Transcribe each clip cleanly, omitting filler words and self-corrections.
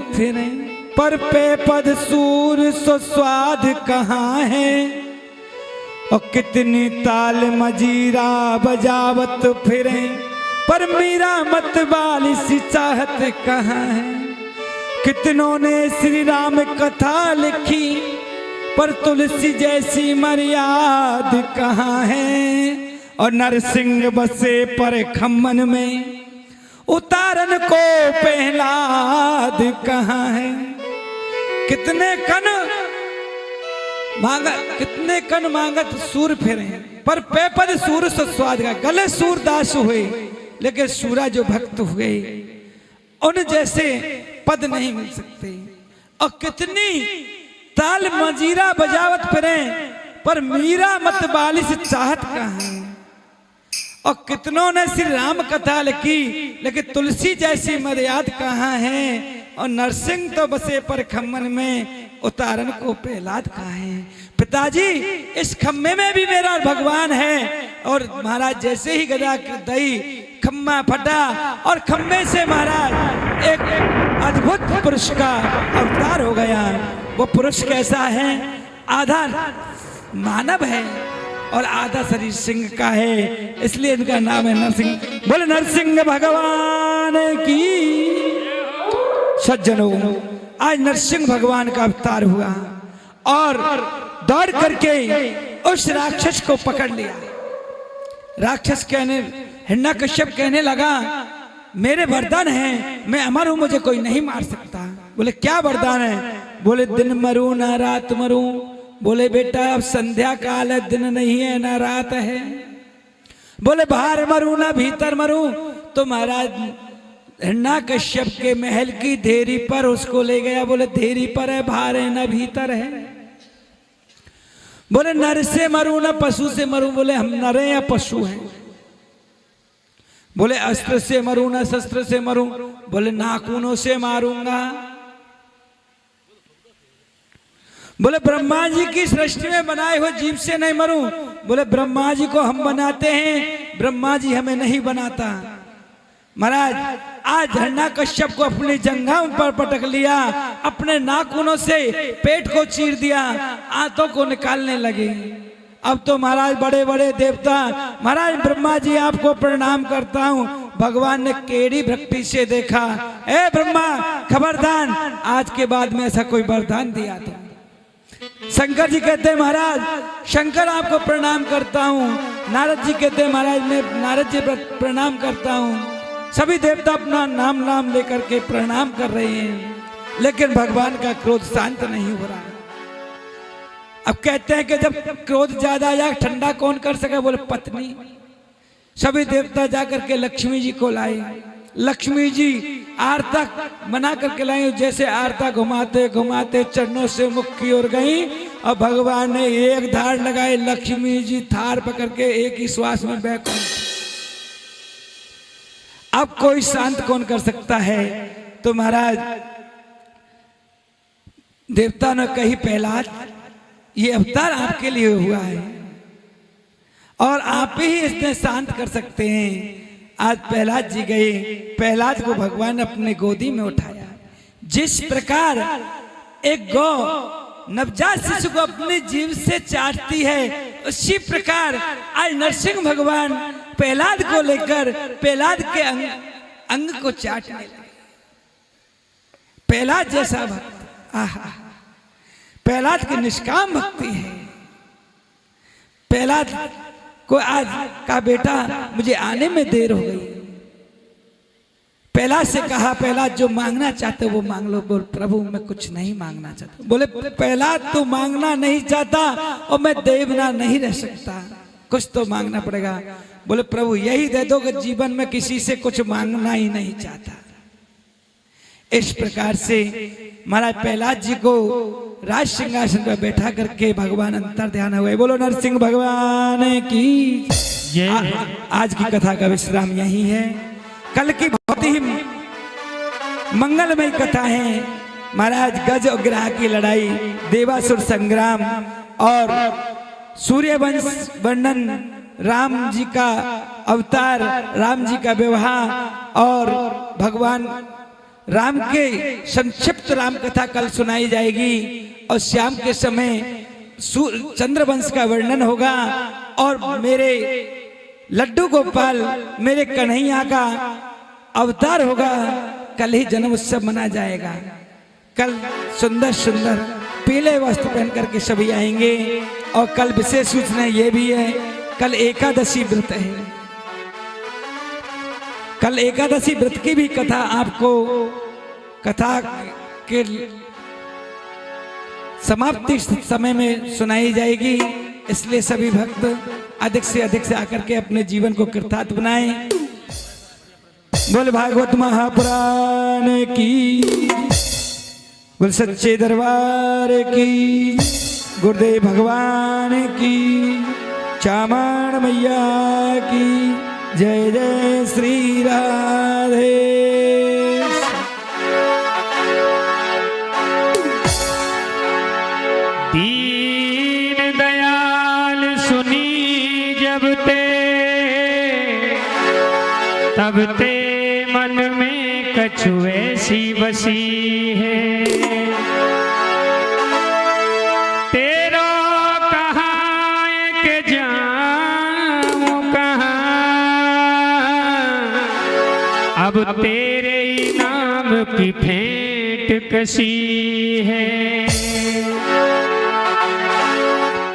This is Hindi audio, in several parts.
फिरे, पर पे पद सूर सो स्वाद कहाँ है, और कितनी ताल मजीरा बजावत फिरे, पर मीरा मत वाली सी चाहत कहाँ है। कितनों ने श्री राम कथा लिखी, पर तुलसी जैसी मर्याद कहाँ है, और नरसिंह बसे पर खम्मन में, उतारन को पहलाद कहाँ है। कितने कन मांगत सूर फिरे, पर पेपद सूर स्वाद का, गले सूरदास हुए लेकिन सूरा जो भक्त हुए उन जैसे पद नहीं मिल सकते। और कितनी ताल मजीरा बजावत फिरे, पर मीरा मत बाली से चाहत कहाँ है। और कितनों ने श्री राम कथा लिखी, लेकिन तुलसी जैसी मर्याद कहाँ है, और नरसिंह तो बसे पर खम्मन में, उतारन को पहलाद कहाँ है। पिताजी इस खम्मे में भी मेरा भगवान है, और महाराज जैसे ही गदा दई खम्मा फटा, और खम्मे से महाराज एक अद्भुत पुरुष का अवतार हो गया। वो पुरुष कैसा है, आधा मानव है और आधा शरीर सिंह का है, इसलिए इनका नाम है नरसिंह। बोले नरसिंह भगवान की। सज्जनों, आज नरसिंह भगवान का अवतार हुआ और दौड़ करके उस राक्षस को पकड़ लिया। राक्षस हिरण्यकश्यप कहने लगा, मेरे वरदान है, मैं अमर हूं, मुझे कोई नहीं मार सकता। बोले क्या वरदान है? बोले दिन मरूं ना रात मरूं। बोले बेटा अब संध्या काल है, दिन नहीं है ना रात है। बोले बाहर मरूं ना भीतर मरूं। तो महाराज हिरण्यकश्यप के महल की देरी पर उसको ले गया। बोले देरी पर है, बाहर है ना भीतर है। बोले नर से मरूं ना पशु से मरूं। बोले हम नर हैं या पशु हैं। बोले अस्त्र से मरूं ना शस्त्र से मरूं। बोले नाखूनों से मारूंगा। बोले ब्रह्मा जी की सृष्टि में बनाए हुए जीव से नहीं मरूं। बोले ब्रह्मा जी को हम बनाते हैं, ब्रह्मा जी हमें नहीं बनाता। महाराज आज हिरण्यकश्यप को अपनी जंघा पर पटक लिया, अपने नाखूनों से पेट को चीर दिया, आंतों को निकालने लगे। अब तो महाराज बड़े बड़े देवता, महाराज ब्रह्मा जी आपको प्रणाम करता हूँ। भगवान ने केड़ी भक्ति से देखा, ए ब्रह्मा खबरदार, आज के बाद में ऐसा कोई वरदान दिया था। शंकर जी कहते हैं महाराज शंकर आपको प्रणाम करता हूँ। नारद जी कहते हैं महाराज मैं नारद जी प्रणाम करता हूँ। सभी देवता अपना नाम नाम लेकर के प्रणाम कर रहे हैं, लेकिन भगवान का क्रोध शांत नहीं हो रहा। अब कहते हैं कि जब क्रोध ज्यादा आया ठंडा कौन कर सके? बोले पत्नी। सभी देवता जाकर के लक्ष्मी जी को लाए। लक्ष्मी जी आरता बना करके लाई। जैसे आरता घुमाते घुमाते चरणों से मुख की ओर गई और भगवान ने एक धार लगाई। लक्ष्मी जी थार पकड़ के एक ही श्वास में बैकुंठ। अब कोई शांत कौन कर सकता है? तो महाराज देवता ने कही प्रहलाद ये अवतार आपके लिए हुआ है और आप ही इसने शांत कर सकते हैं। आज प्रहलाद जी गए, प्रहलाद को भगवान ने अपने गोदी में उठाया। जिस प्रकार एक गौ नवजात शिशु को अपने जीव से चाटती है, उसी प्रकार आज नरसिंह भगवान प्रहलाद को लेकर प्रहलाद के अंग को चाटने लगे। प्रहलाद जैसा भक्त, आहा, प्रहलाद की निष्काम भक्ति है। प्रहलाद को आज का बेटा मुझे आने में देर हो गई। प्रहलाद से कहा प्रहलाद जो मांगना चाहते वो मांग लो। बोल प्रभु मैं कुछ नहीं मांगना चाहता। बोले प्रहलाद तू मांगना नहीं चाहता और मैं दे बिना नहीं रह सकता, कुछ तो मांगना पड़ेगा। बोले प्रभु यही दे दो कि जीवन में किसी से कुछ मांगना ही नहीं चाहता। इस प्रकार से महाराज प्रहलाद जी को राज सिंहासन पर बैठा करके भगवान अंतर ध्यान हुए। बोलो नरसिंह भगवान की। आज की कथा का विश्राम यही है। कल की बहुत ही मंगलमय कथा है। महाराज गज और ग्रह की लड़ाई, देवासुर संग्राम और सूर्यवंश वर्णन, राम जी का अवतार, राम जी का विवाह और भगवान राम के संक्षिप्त राम कथा कल सुनाई जाएगी और शाम के समय चंद्रवंश का वर्णन होगा और मेरे लड्डू गोपाल मेरे कन्हैया का अवतार होगा। कल ही जन्म उत्सव मना जाएगा। कल सुंदर सुंदर पीले वस्त्र पहन करके सभी आएंगे और कल विशेष सूचना ये भी है, कल एकादशी व्रत है। कल एकादशी व्रत की भी कथा आपको कथा के समाप्ति समय में सुनाई जाएगी। इसलिए सभी भक्त अधिक से आकर के अपने जीवन को कृतार्थ बनाएं। बोल भागवत महापुराण की, बोल सच्चे दरबार की, गुरुदेव भगवान की, चामण मैया की जय जय श्री राधे। दीन दयाल सुनी जब ते, तब ते मन में कछु ऐसी बसी है। तेरो कहाँ एक जाऊं कहाँ, अब तेरे ही नाम की भेंट कसी है।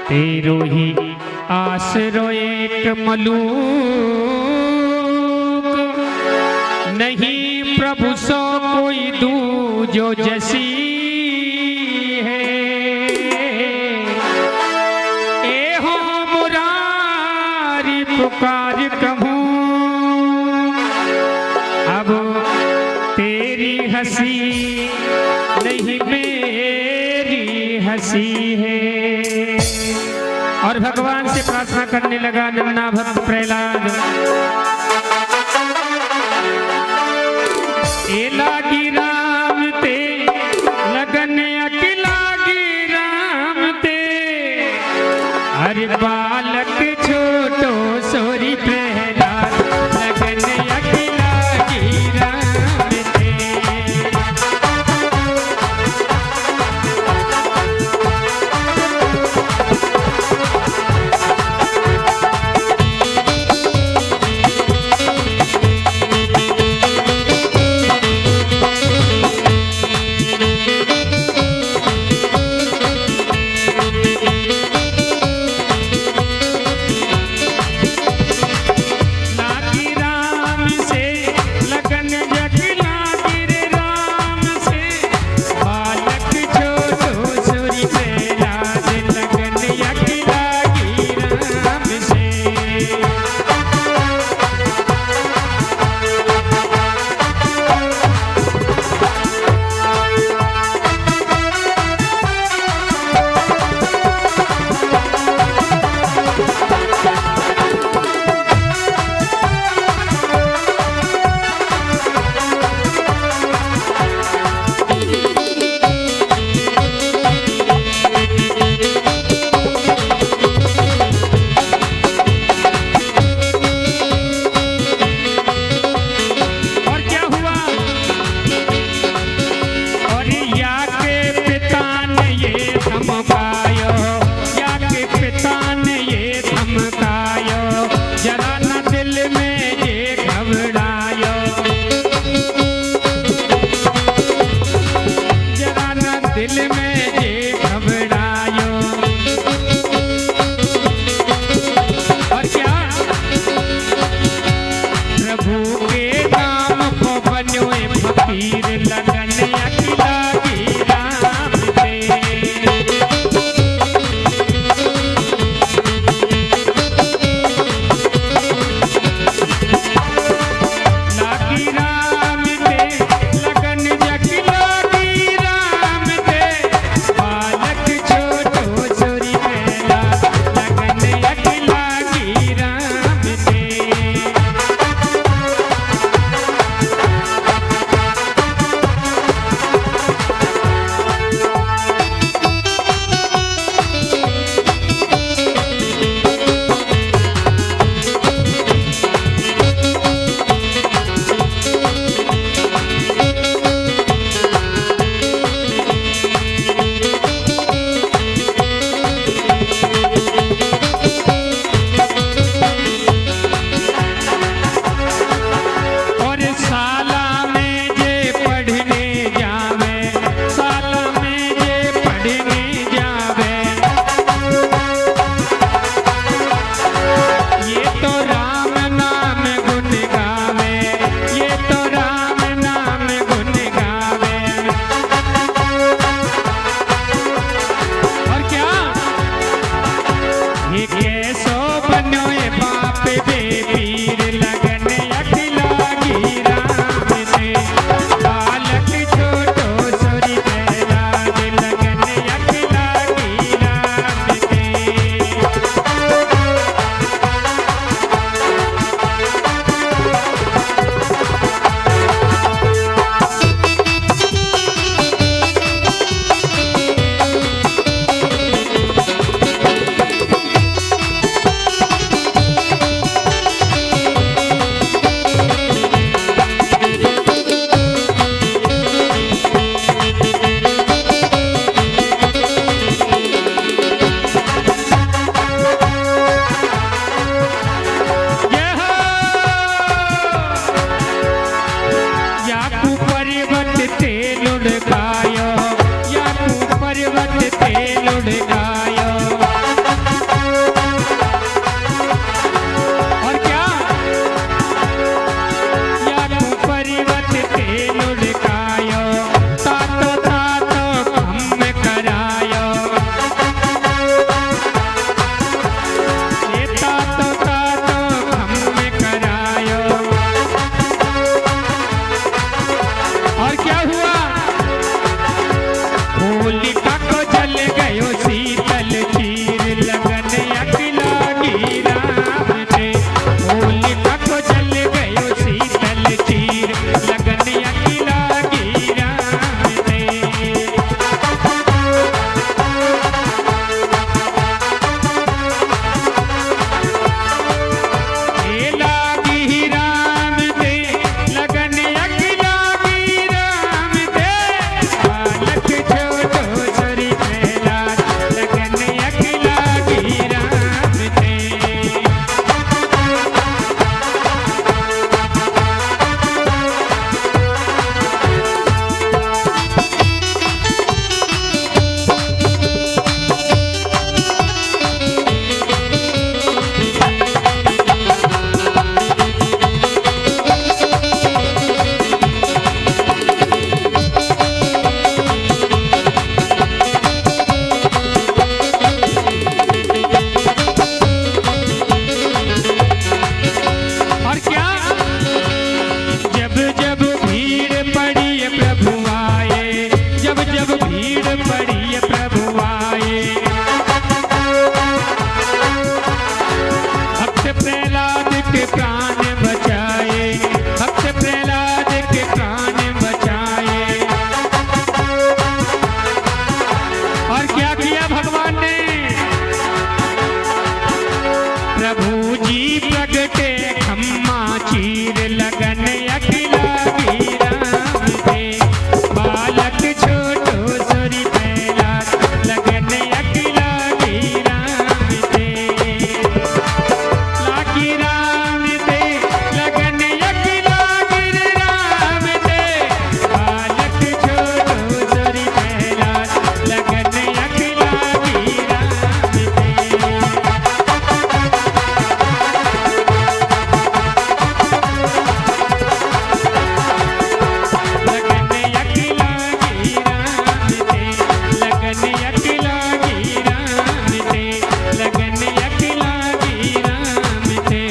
तेरो ही आसरो एक मलूक, नहीं प्रभु सो कोई दूजो जसी है। ए हो मुरारी पुकार कहूँ, अब तेरी हंसी नहीं मेरी हंसी है। और भगवान से प्रार्थना करने लगा नन्ना भक्त प्रहलाद। ए लागी राम ते लगन अकिलागी राम ते, अरे बालक छोटो सोरी प्रहलाद, लगन अकिलागी राम ते। ते लुढ़कायो, याकू पर्वत ते लुढ़कायो। और क्या, याकू पर्वत ते लुढ़कायो, तातो तातो खम करायो। ये तातो तातो खम करायो। और क्या हुआ, होलिका को जल गयो शीतल चीर, लगन अगला गिरा दे। होलिका को जल गयो शीतल चीर, लगन अगला गिरा दे। ए लागी राम दे, लगन अगला गिरा दे। बालक छोटो छोरी प्रहलाद, लगन अगला गिरा दे। और क्या, जब जब भीड़ पड़ी प्रभु आए, जब जब भीड़ पड़ी प्रभु आए। भक्त प्रहलाद के प्राण बचाए, भक्त प्रहलाद के प्राण बचाए। और क्या किया भगवान ने, प्रभु जी प्रगटे खम्मा चीर, लगन अखिला गिरा दे। बालक छोटो सोरी प्रहलाद, लगन अखिला गिरा दे। लागी राम दे, लगन अखिला गिर राम दे। बालक छोटो सोरी प्रहलाद, लगन अखिला गिरा दे। लगन अखिला गिरा दे, लगन अखिला गिरा दे, लगन अखिला गिरा दे।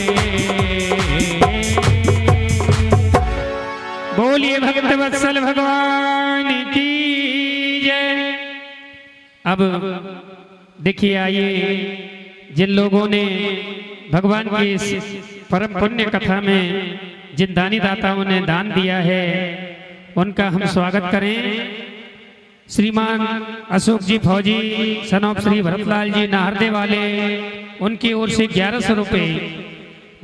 बोलिए भक्त वत्सल भगवान की जय। अब देखिए, आइए, जिन लोगों ने भगवान की इस परम पुण्य कथा में जिन दानी दाताओं ने दान दिया है, उनका हम स्वागत करें। श्रीमान अशोक जी फौजी, सन ऑफ श्री भरतलाल जी नाहरदे वाले, उनकी ओर से 1100 रुपये,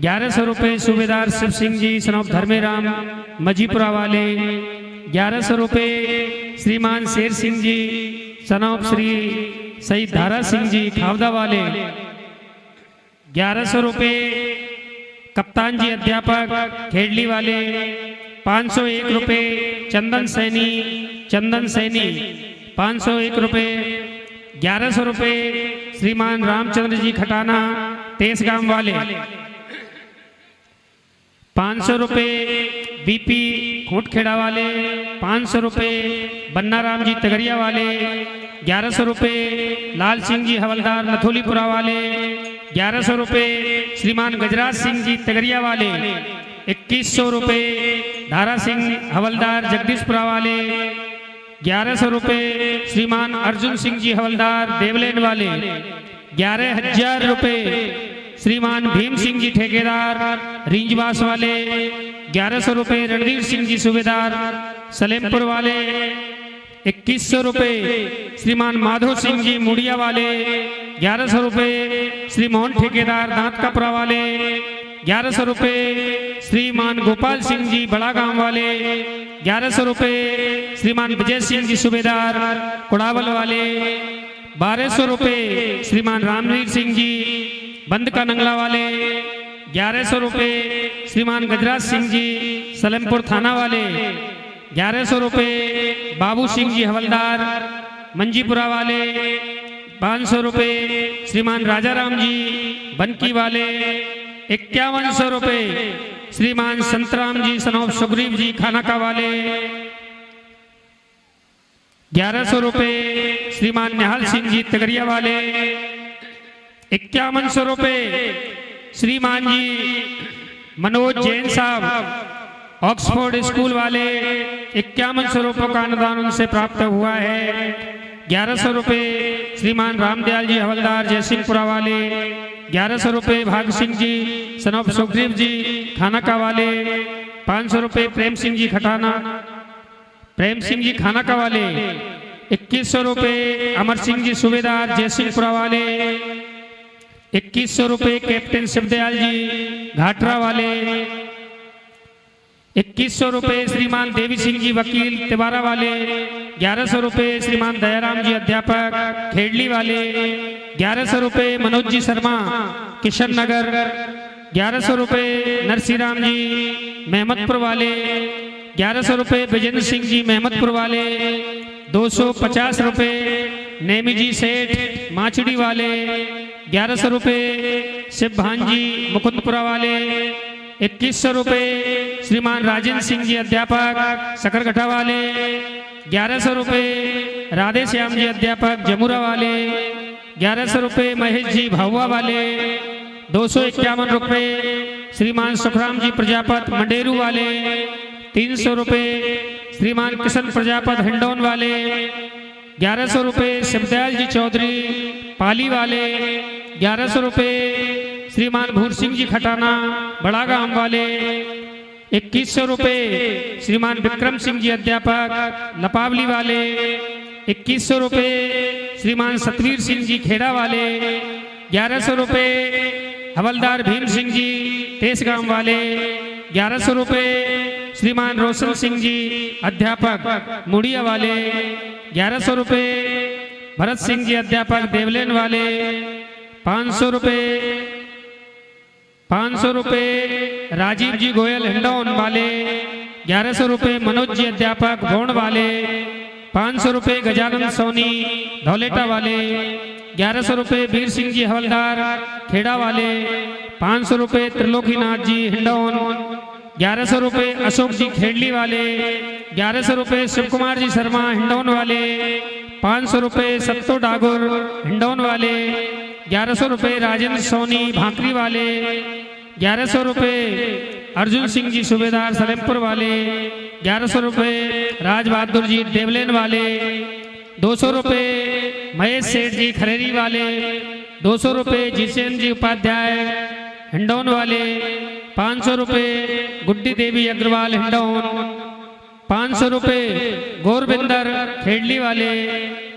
1100 रुपये सूबेदार शिव सिंह जी सन ऑफ धर्मेराम मजीपुरा वाले, 1100 रुपये श्रीमान शेर सिंह जी सन ऑफ श्री शहीद धारा सिंह जी खावदा वाले, 1100 रुपये कप्तान जी अध्यापक खेड़ली वाले, 501 रुपये चंदन सैनी 501 रुपये, 1100 रुपये श्रीमान रामचंद्र जी खटाना तेसगाम वाले, 500 रुपये बीपी खोटखेड़ा वाले, 500 रुपये बन्नाराम जी तगरिया वाले, 1100 रुपये लाल सिंह जी हवलदार नथोलीपुरा वाले, 1100 रुपये श्रीमान गजराज सिंह जी तगरिया वाले, 2100 रुपये धारा सिंह हवलदार जगदीशपुरा वाले, 1100 रुपये श्रीमान अर्जुन सिंह जी हवलदार देवलेन वाले, 11,000 रुपये श्रीमान भीम सिंह जी ठेकेदार रिंजवास वाले, 1100 रुपये रणधीर सिंह जी सूबेदार सलेमपुर वाले, 2100 रुपये श्रीमान माधो सिंह जी मुड़िया वाले, 1100 रुपये श्री मोहन ठेकेदार दांतकापुरा वाले, 1100 रुपये श्रीमान गोपाल सिंह जी बड़ा गांव वाले, 1100 रुपये श्रीमान विजय सिंह जी सूबेदार कुड़ावल वाले, 1200 रुपये श्रीमान रामवीर सिंह जी बंद का नंगला वाले, 1100 रुपये श्रीमान गजराज सिंह जी सलेमपुर थाना वाले, 1100 रुपये बाबू सिंह जी हवलदार मंजीपुरा वाले। 500 रुपये श्रीमान राजा राम जी बनकी वाले। 5100 रुपये श्रीमान संतराम जी सनोफ सुग्रीव जी खानाका वाले। 1100 रुपये श्रीमान निहाल सिंह जी तगरिया वाले। 5100 रुपये श्रीमान जी मनोज जैन साहब ऑक्सफोर्ड स्कूल वाले। 5100 रुपये का अनुदान उनसे प्राप्त हुआ है। 1100 रुपये श्रीमान रामदयाल जी हवलदार जयसिंहपुरा वाले। 1100 रुपये भाग सिंह जी सनोफ सुखदेव जी खानाका वाले। 500 रुपये प्रेम सिंह जी खटाना प्रेम सिंह जी खानाका वाले। 2100 रुपये अमर सिंह जी सूबेदार जयसिंहपुरा वाले। 2100 रुपये कैप्टन शिवदयाल जी घाटरा वाले। 2100 रुपये श्रीमान देवी सिंह जी वकील तिवारा वाले। 1100 रुपये श्रीमान दयाराम जी अध्यापक खेड़ली वाले। 1100 रुपये मनोज जी शर्मा किशन नगर। 1100 रुपये नरसिंह जी मेहमदपुर वाले। 1100 रुपये विजेंद्र सिंह जी मेहमदपुर वाले। 250 रुपये नेमी जी सेठ माचड़ी वाले। 1100 रुपये शिवभान जी मुकुंदपुरा वाले। 2100 रुपये श्रीमान राजेंद्र सिंह जी अध्यापक सकरगठा वाले। 1100 रुपये राधे श्याम जी अध्यापक जमुरा वाले। 1100 रुपये महेश जी भावा वाले। 251 रुपये श्रीमान सुखराम जी प्रजापत मंडेरू वाले। 300 रुपये श्रीमान किशन प्रजापत हिंडौन वाले। 1100 रुपये शिवदयाल जी चौधरी पाली वाले। 1100 रुपये श्रीमान भूर सिंह जी खटाना बड़ा गांव वाले। 2100 रुपये श्रीमान विक्रम सिंह जी अध्यापक लपावली वाले। 2100 रुपये श्रीमान सतवीर सिंह जी खेड़ा वाले। 1100 रुपये हवलदार भीम सिंह जी तेसगांव वाले। 1100 रुपये श्रीमान रोशन सिंह जी अध्यापक मुड़िया वाले। 1100 रुपये भरत सिंह जी अध्यापक देवलेन वाले। 500 रुपये राजीव जी गोयल हिंडौन वाले। 1100 रुपये मनोज जी अध्यापक भोण वाले। 500 रुपये गजानंद सोनी धौलेटा वाले। 1100 रुपये वीर सिंह जी हवलदार खेड़ा वाले। 500 रुपये त्रिलोकीनाथ जी हिंडौन। 1100 रुपये अशोक जी खेड़ली वाले। 1100 रुपये शिव कुमार जी शर्मा हिंडौन वाले। 500 रुपये सत्तो डागुर हिंडौन वाले। 1100 रुपये राजेंद्र सोनी भाकरी वाले। 1100 रुपये अर्जुन सिंह जी सूबेदार सलेमपुर वाले। 1100 रुपये राज बहादुर जी देवलेन वाले। 200 रुपये महेश सेठ जी खरेरी वाले। 200 रुपये जिसेन जी उपाध्याय हिंडौन वाले। 500 रुपये गुड्डी देवी अग्रवाल हिंडौन। 500 रुपये गोरबिंदर खेड़ली वाले।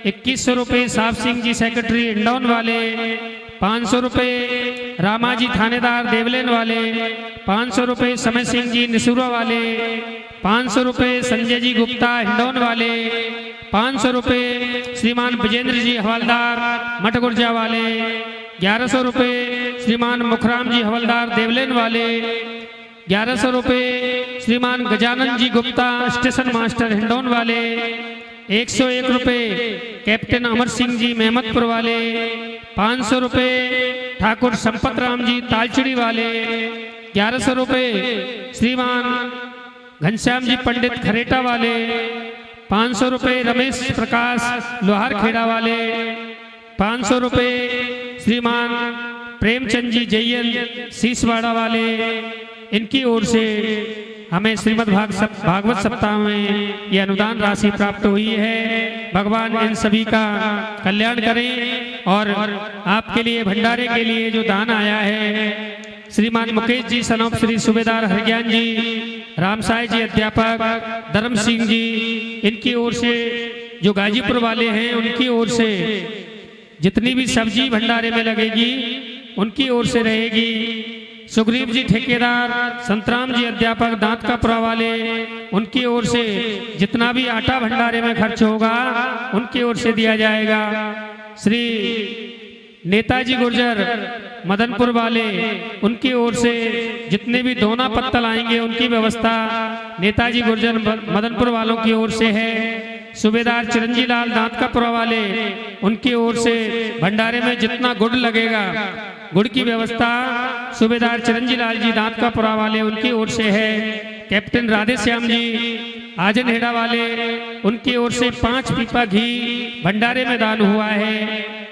2100 रुपये साफ सिंह जी सेक्रेटरी हिंडौन वाले। 500 रुपये रामाजी थानेदार देवलेन वाले। 500 रुपये समय सिंह जी निसूरा वाले। 500 रुपये संजय जी गुप्ता हिंडौन वाले। 500 रुपये श्रीमान विजेंद्र जी हवलदार मठगुर्जा वाले। 1100 रुपये श्रीमान मुखराम जी हवलदार देवलेन वाले। 1100 रुपये श्रीमान गजानन जी गुप्ता स्टेशन मास्टर हिंडौन वाले। 101 रुपये कैप्टन अमर सिंह जी मेहमदपुर वाले। 500 रुपये ठाकुर संपत राम जी तालचड़ी वाले। 1100 रुपये श्रीमान घनश्याम जी पंडित खरेटा वाले। 500 रुपये रमेश प्रकाश लोहार खेड़ा वाले। 500 रुपये श्रीमान प्रेमचंद जी जैन सीसवाड़ा वाले। इनकी ओर से हमें श्रीमद् भागवत सप्ताह में यह अनुदान राशि प्राप्त हुई है। भगवान इन सभी का कल्याण करें। और आपके लिए भंडारे के लिए जो दान आया है श्रीमान मुकेश जी सनोप श्री सूबेदार हरज्ञान जी रामसाई जी अध्यापक धर्म सिंह जी, इनकी ओर से जो गाजीपुर वाले हैं उनकी ओर से जितनी भी सब्जी भंडारे में लगेगी उनकी ओर से रहेगी। सुग्रीव जी ठेकेदार संतराम जी अध्यापक दांत का पुरा वाले, उनकी ओर से जितना भी आटा भंडारे में खर्च होगा उनकी ओर से दिया जाएगा। श्री नेताजी गुर्जर मदनपुर वाले, उनकी ओर से जितने भी दोना पत्तल आएंगे उनकी व्यवस्था नेताजी गुर्जर मदनपुर वालों की ओर से है। सूबेदार चिरंजी लाल दांतकापुरा वाले, उनकी ओर से भंडारे में जितना गुड़ लगेगा गुड़ की व्यवस्था सूबेदार चिरंजी लाल जी दांतकापुरा वाले उनकी ओर से है। कैप्टन राधे श्याम जी आजन हेड़ा वाले, उनकी ओर से 5 पीपा घी भंडारे में दान हुआ है।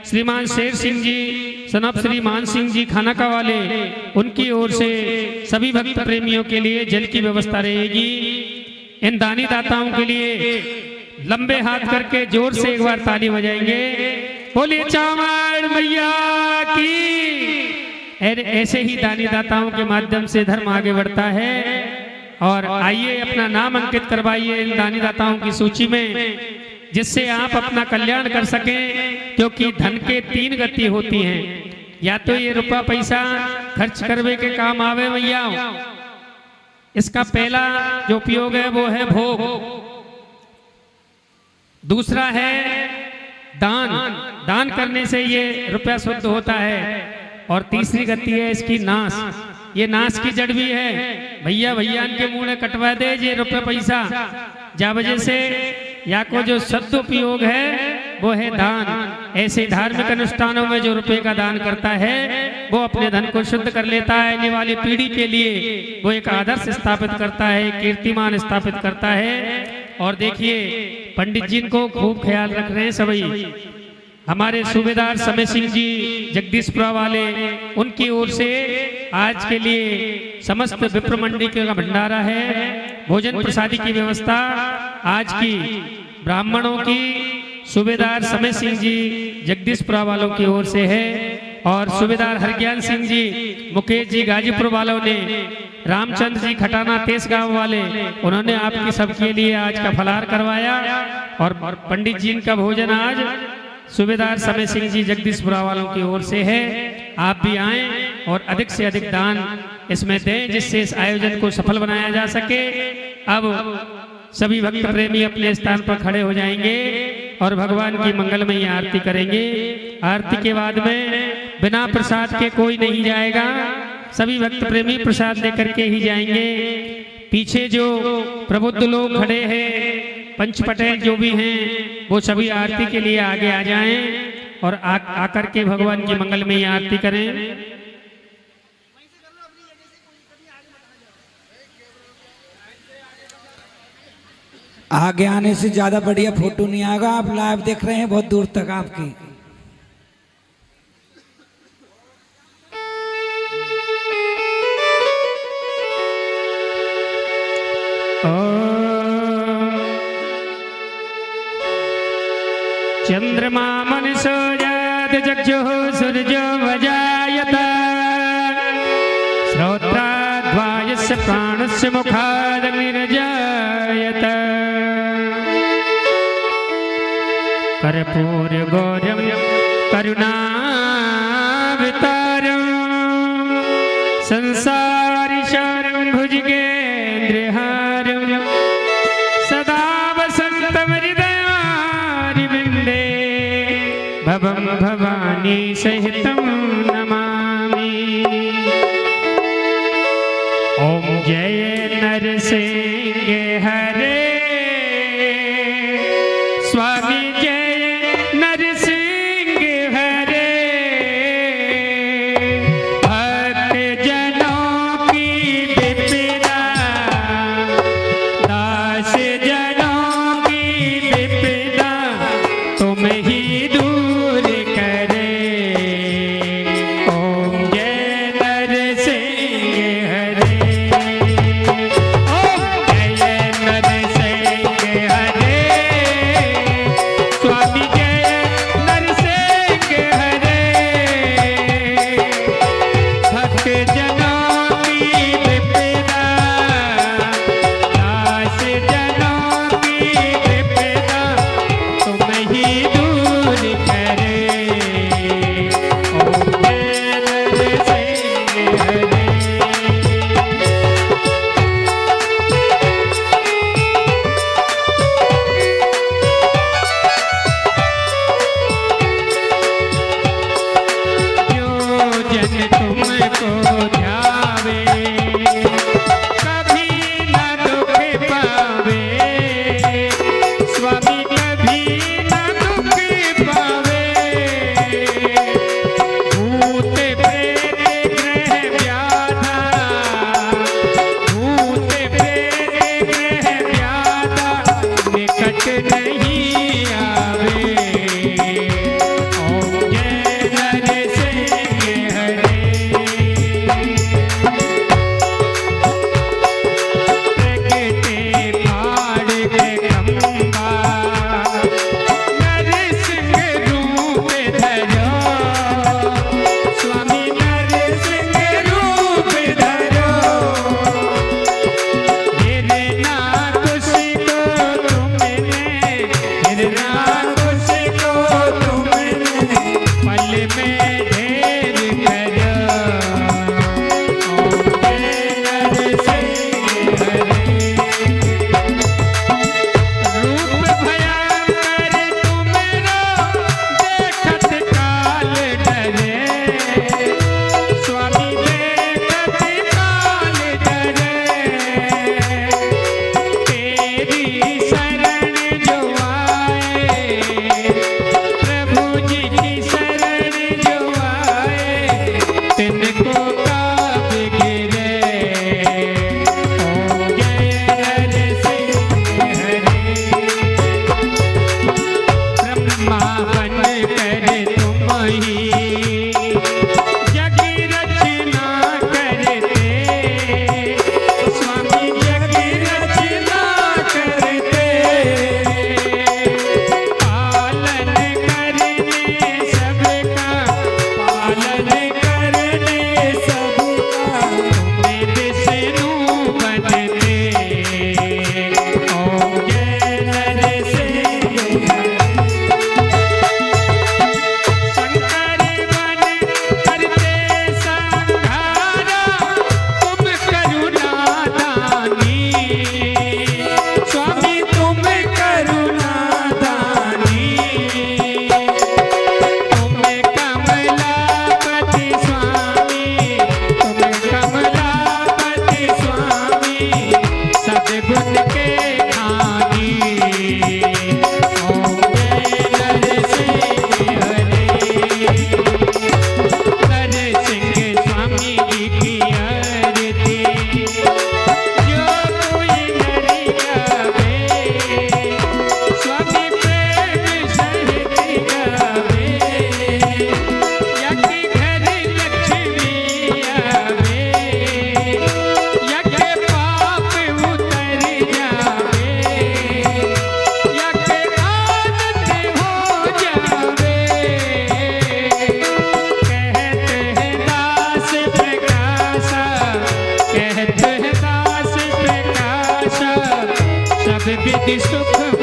श्रीमान शेर सिंह जी सनप श्री मान सिंह जी खानाका वाले, उनकी ओर से सभी भक्त प्रेमियों के लिए जल की व्यवस्था रहेगी। इन दानी दाताओं के लिए लंबे हाथ करके जोर से एक बार ताली बजाएंगे। बोलिए चावड़ मैया की। ऐसे ही दानी दाताओं के माध्यम से धर्म आगे बढ़ता है। और आइए अपना नाम अंकित करवाइए इन दानी दाताओं की सूची में, जिससे आप अपना कल्याण कर सकें। क्योंकि धन के 3 गति होती हैं, या तो ये रुपया पैसा खर्च करवे के काम आवे भैया, इसका पहला जो उपयोग है वो है भोग, दूसरा है दान, दान करने से ये रुपया शुद्ध होता है, और तीसरी गति है इसकी नाश। ये नाश की जड़ भी है भैया, भैया इनके मुंह में कटवा दे ये रुपया पैसा, जा वजह से या को जो शब्द उपयोग है वो है दान। ऐसे धार्मिक अनुष्ठानों में जो रुपए का दान करता है वो अपने धन को शुद्ध कर लेता है। आने वाली पीढ़ी के लिए वो एक आदर्श स्थापित करता है, कीर्तिमान स्थापित करता है। और देखिए पंडित जी को खूब ख्याल रख रहे हैं सभी। हमारे सूबेदार समय सिंह जी जगदीशपुरा वाले, उनकी ओर से आज के लिए समस्त विप्र मंडी का भंडारा है। भोजन प्रसादी की व्यवस्था आज की ब्राह्मणों की सूबेदार समय सिंह जी जगदीशपुरा वालों की ओर से है। और सूबेदार हरज्ञान सिंह जी मुकेश जी गाजीपुर वालों ने, रामचंद्र जी खटाना तेज गांव वाले, उन्होंने आपकी सबके लिए आज का फलाहार करवाया। और पंडित जी का भोजन आज सूबेदार समय सिंह जी जगदीशपुरा वालों की ओर से है। आप भी आएं और अधिक से अधिक दान इसमें दें, जिससे इस आयोजन को सफल बनाया जा सके। अब सभी भक्त प्रेमी अपने स्थान पर खड़े हो जाएंगे और भगवान की मंगलमयी आरती करेंगे। आरती के बाद में बिना प्रसाद के कोई नहीं जाएगा, सभी भक्त प्रेमी प्रसाद लेकर के ही जाएंगे। पीछे जो प्रबुद्ध लोग खड़े हैं, पंच पटेल जो भी हैं, वो सभी आरती के लिए आगे आ जाएं और आकर के भगवान की मंगलमयी आरती करें। आगे आने से ज्यादा बढ़िया फोटो नहीं आएगा। आप लाइव देख रहे हैं बहुत दूर तक आपकी। चंद्रमा मनसो जात जक्षुः सूर्यो वजायत श्रोत्राद्वायस्य प्राणस्य मुखादग्निर्जायत कर्पूरगौरं करुणावतारं संसारिसारं भुजगेन्द्रहारं सदा वसन्तं हृदयारविन्दे भवं भवानी सहितं नमामि। ओम जय नरसिंह हरे स्वामी जय नरसिंह हरे भक्त जनों की विपदा दास जनों की विपदा तुम ही दूर करे। ओम जय नरसिंह हरे। ओम जय नरसिंह आवे। ओम जय नरसिंह हरे। प्रगटे फाड़ के खंबा नरसिंह रूप धरो। स्वामी नरसिंह रूप धरो। गिरना तुझको तुमने, गिरना तुझको तुमने पल में ढेर करो। ओम जय नरसिंह हरे। रूप भयंकर तुमरो देखत काल डरे। स्वामी देखत काल डरे। तेरी शरण जो आए, प्रभु जी की शरण जो आए, तिनको काब गिरे। ओम जय नरसिंह हरे। ब्रह्मा बन कर तुम ही जग रचना करते। स्वामी जग रचना करते। पालन करने सबका, पालन करने सबका तुम्हें विष्णु बनते। ओम जय नरसिंह हरे। शंकर बन करते संहारा तुम करुणा दानी। स्वामी तुम करुणा दानी। तुम कमलापति स्वामी, तुम कमलापति स्वामी सद्गुण के खानी। ओम जय नरसिंह हरे। नरसिंह स्वामी जी की आरती जो कोई नर गावे। स्वामी प्रेम सहित गावे। यज्ञ घर लक्ष्मी आवे। यज्ञ पाप उतर जावे। यज्ञ आनंद हो जावे। कहते हैं दास प्रकाशा, कहते हैं दास प्रकाशा, सब विधि सुख